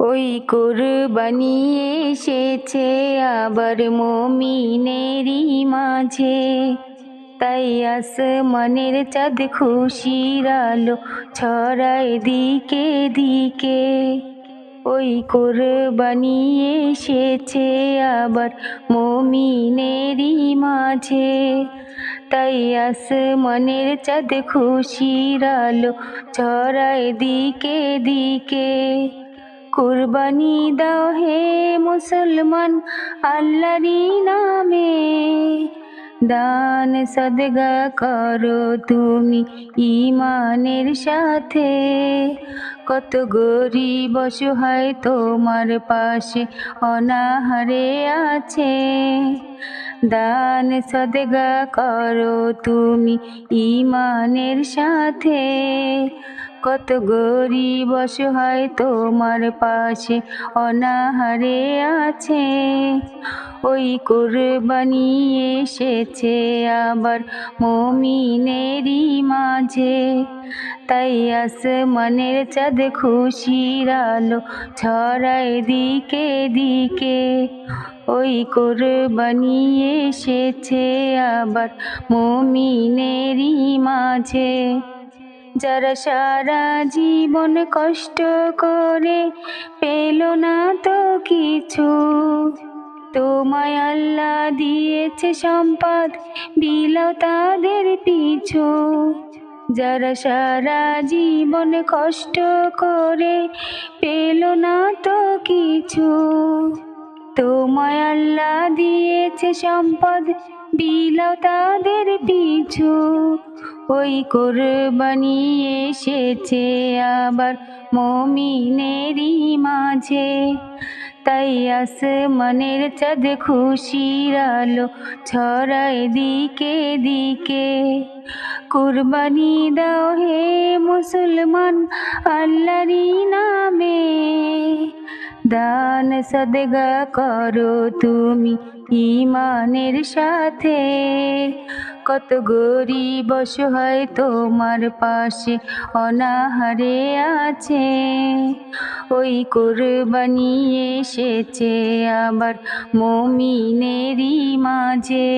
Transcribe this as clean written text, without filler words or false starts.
ওই কোরবানি এসেছে আবার মুমিনেরই মাঝে, তাই আসমানের চাঁদ খুশির আলো ছড়ায় দিকে দিকে। ওই কোরবানি এসেছে আবার মুমিনেরই মাঝে, তাই আসমানের চাঁদ খুশির আলো ছড়ায় দিকে দিকে। কুরবানি দাও হে মুসলমান আল্লাহরই নামে, দান সদগা করো তুমি ঈমানের সাথে। কত গরীব অসহায় তোমার পাশে অনাহারে আছে, দান সদগা করো তুমি ঈমানের সাথে। কত গরীব অসহায় তোমার পাশে অনাহারে আছে। ওই কোরবানি এসেছে আবার মুমিনেরই মাঝে, তাই আসমানের চাঁদ খুশির আলো ছড়ায় দিকে দিকে। ওই কোরবানি এসেছে আবার মুমিনেরই মাঝে। যারা সারা জীবন কষ্ট করে পেল না তো কিছু, তোমায় আল্লাহ দিয়েছে সম্পদ, বিলাও তাদের পিছু। যারা সারা জীবন কষ্ট করে পেল না তো কিছু, তোমায় আল্লাহ দিয়েছে সম্পদ, বিলাও তাদের পিছু। ওই কোরবানি এসেছে আবার মুমিনেরই মাঝে, তাই আসমানের চাঁদ খুশির আলো ছড়ায় দিকে দিকে। কুরবানি দাও হে মুসলমান আল্লাহরই নামে, দান সদগা করো তুমি ঈমানের সাথে। কত গরীব অসহায় তোমার পাশে অনাহারে আছে, ওই কোরবানি এসেছে আবার মুমিনেরই মাঝে।